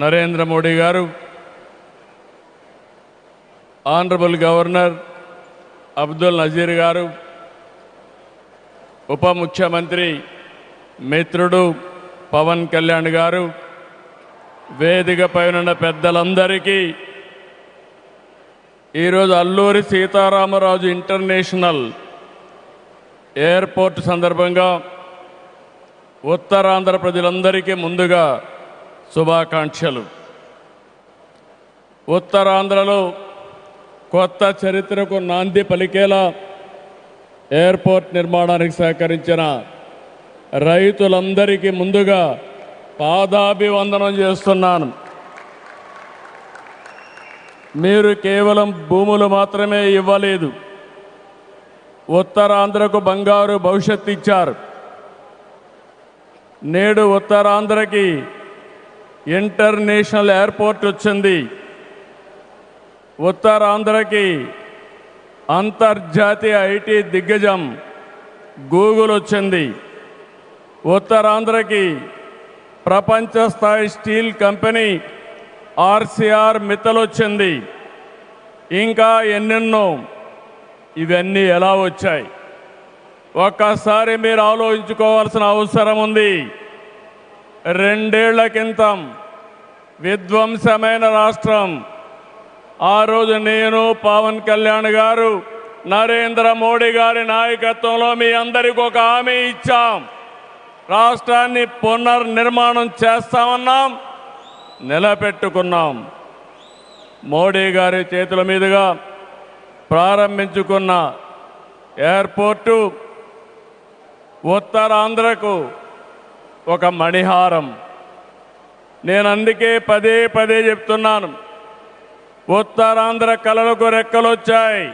నరేంద్ర మోడీ గారు, honourable governor Abdul Nazir గారు, ఉప ముఖ్యమంత్రి మిత్రుడు పవన్ కళ్యాణ్ గారు, వేదికపై ఉన్న పెద్దలందరికీ ఈరోజు అల్లూరి సీతారామరాజు ఇంటర్నేషనల్ ఎయిర్పోర్ట్ సందర్భంగా ఉత్తరాంధ్ర ప్రజలందరికీ ముందుగా శుభాకాంక్షలు. ఉత్తరాంధ్రలో కొత్త చరిత్రకు నాంది పలికేలా ఎయిర్పోర్ట్ నిర్మాణానికి సహకరించిన రైతులందరికీ ముందుగా పాదాభివందనం చేస్తున్నాను. మీరు కేవలం భూములు మాత్రమే ఇవ్వలేదు, ఉత్తరాంధ్రకు బంగారు భవిష్యత్తు ఇచ్చారు. నేడు ఉత్తరాంధ్రకి ఇంటర్నేషనల్ ఎయిర్పోర్ట్ వచ్చింది. ఉత్తరాంధ్రకి అంతర్జాతీయ ఐటీ దిగ్గజం గూగుల్ వచ్చింది. ఉత్తరాంధ్రకి ప్రపంచ స్థాయి స్టీల్ కంపెనీ ఆర్సీఆర్ మిత్తల్ వచ్చింది. ఇంకా ఎన్నెన్నో. ఇవన్నీ ఎలా వచ్చాయి? ఒక్కసారి మీరు ఆలోచించుకోవాల్సిన అవసరం ఉంది. 2 ఏళ్ల క్రితం విధ్వంసమైన రాష్ట్రం. ఆ రోజు నేను, పవన్ కళ్యాణ్ గారు, నరేంద్ర మోడీ గారి నాయకత్వంలో మీ అందరికీ ఒక హామీ ఇచ్చాం. రాష్ట్రాన్ని పునర్నిర్మాణం చేస్తామన్నాం, నిలబెట్టుకున్నాం. మోడీ గారి చేతుల మీదుగా ప్రారంభించుకున్న ఎయిర్పోర్టు ఉత్తరాంధ్రకు ఒక మణిహారం. నేను అందుకే పదే పదే చెప్తున్నాను, ఉత్తరాంధ్ర కళలకు రెక్కలొచ్చాయి.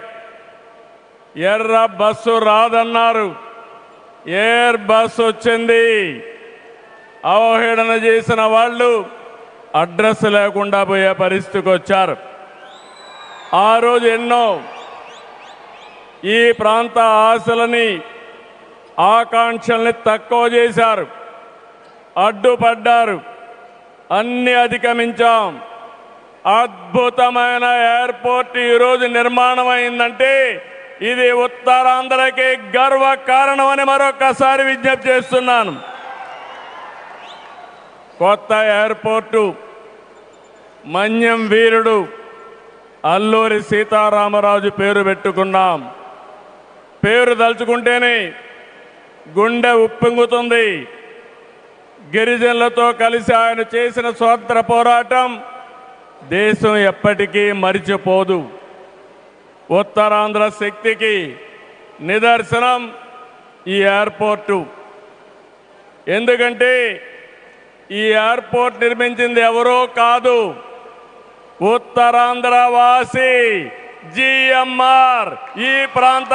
ఎర్ర బస్సు రాదన్నారు, ఎయిర్ బస్సు వచ్చింది. అవహేళన చేసిన వాళ్ళు అడ్రస్ లేకుండా పోయే పరిస్థితికి వచ్చారు. ఆ రోజు ఎన్నో ఈ ప్రాంత ఆశలని, ఆకాంక్షల్ని తక్కువ చేశారు, అడ్డుపడ్డారు. అన్ని అధిగమించాం. అద్భుతమైన ఎయిర్పోర్ట్ ఈరోజు నిర్మాణం అయిందంటే ఇది ఉత్తరాంధ్రకి గర్వ కారణమని మరొకసారి విజ్ఞప్తి చేస్తున్నాను. కొత్త ఎయిర్పోర్టు మన్యం వీరుడు అల్లూరి సీతారామరాజు పేరు పెట్టుకున్నాం. పేరు తలుచుకుంటేనే గుండె ఉప్పొంగుతుంది. గిరిజనులతో కలిసి ఆయన చేసిన స్వాతంత్ర పోరాటం దేశం ఎప్పటికీ మరిచిపోదు. ఉత్తరాంధ్ర శక్తికి నిదర్శనం ఈ ఎయిర్పోర్టు. ఎందుకంటే ఈ ఎయిర్పోర్ట్ నిర్మించింది ఎవరో కాదు, ఉత్తరాంధ్ర వాసి జిఎంఆర్, ఈ ప్రాంత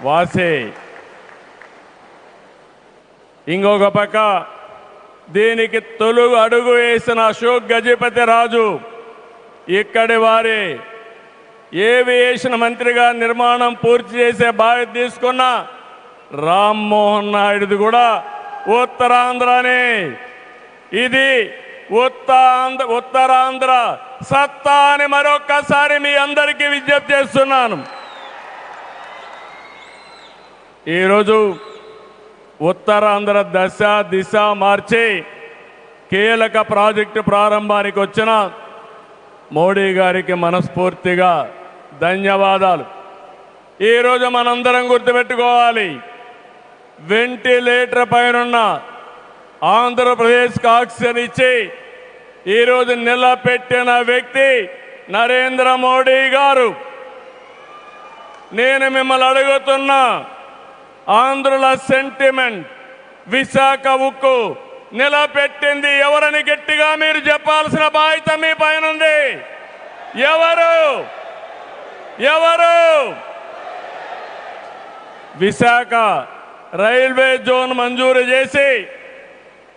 వాసి. ఇంకొక పక్క దీనికి తొలుగు అడుగు వేసిన అశోక్ గజపతి రాజు ఇక్కడి వారే. ఏవియేషన్ మంత్రిగా నిర్మాణం పూర్తి చేసే బాధ్యత తీసుకున్న రామ్మోహన్ నాయుడుది కూడా ఉత్తరాంధ్రనే. ఇది ఉత్తరాంధ్ర సత్తా అని మరొక్కసారి మీ అందరికీ విజ్ఞప్తి చేస్తున్నాను. ఈరోజు ఉత్తరాంధ్ర దశ దిశ మార్చి కీలక ప్రాజెక్టు ప్రారంభానికి వచ్చిన మోడీ గారికి మనస్ఫూర్తిగా ధన్యవాదాలు. ఈరోజు మనందరం గుర్తుపెట్టుకోవాలి, వెంటిలేటర్ పైనున్న ఆంధ్రప్రదేశ్కి ఆక్సిజన్ ఇచ్చి ఈరోజు నిలబెట్టిన వ్యక్తి నరేంద్ర మోడీ గారు. నేను మిమ్మల్ని అడుగుతున్నా, ఆంధ్రుల సెంటిమెంట్ విశాఖ ఉక్కు నిలబెట్టింది ఎవరని గట్టిగా మీరు చెప్పాల్సిన బాధ్యత మీ పైన ఉంది. ఎవరు? విశాఖ రైల్వే జోన్ మంజూరు చేసి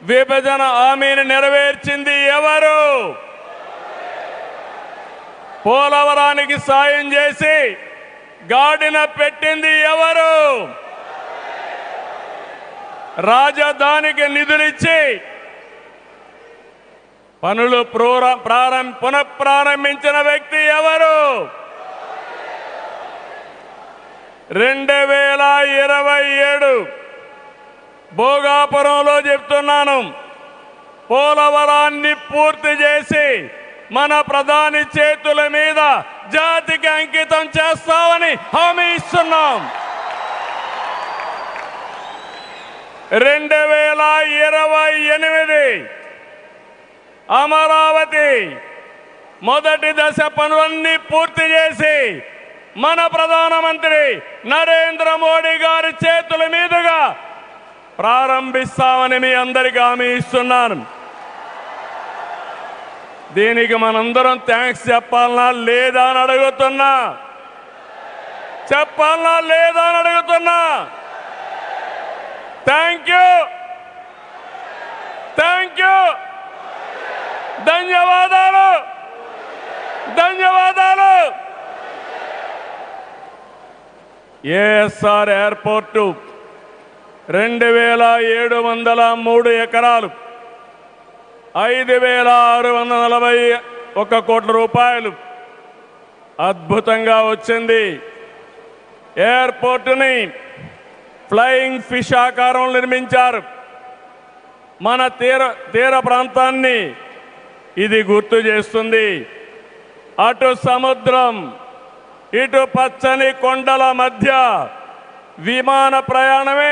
విభజన హామీని నెరవేర్చింది ఎవరు? పోలవరానికి సాయం చేసి గాడిన పెట్టింది ఎవరు? రాజధానికి నిధులిచ్చి పనులు పునఃప్రారంభించిన వ్యక్తి ఎవరు? 2027 భోగాపురంలో చెప్తున్నాను, పోలవరాన్ని పూర్తి చేసి మన ప్రధాని చేతుల మీద జాతికి అంకితం చేస్తామని హామీ ఇస్తున్నాం. 2028 అమరావతి మొదటి దశ పనులన్నీ పూర్తి చేసి మన ప్రధానమంత్రి నరేంద్ర మోడీ గారి చేతుల మీదుగా ప్రారంభిస్తామని మీ అందరికీ హామీ ఇస్తున్నాను. దీనికి మనందరం థ్యాంక్స్ చెప్పాలనా లేదా అని అడుగుతున్నా. చెప్పాలనా లేదా అని అడుగుతున్నా. థ్యాంక్ యూ, థ్యాంక్ యూ, ధన్యవాదాలు, ధన్యవాదాలు. ఏఎస్ఆర్ ఎయిర్పోర్టు 2703 ఎకరాలు, 5641 కోట్ల రూపాయలు అద్భుతంగా వచ్చింది. ఎయిర్పోర్టుని ఫ్లయింగ్ ఫిష్ ఆకారం నిర్మించారు. మన తీర ప్రాంతాన్ని ఇది గుర్తు చేస్తుంది. అటు సముద్రం, ఇటు పచ్చని కొండల మధ్య విమాన ప్రయాణమే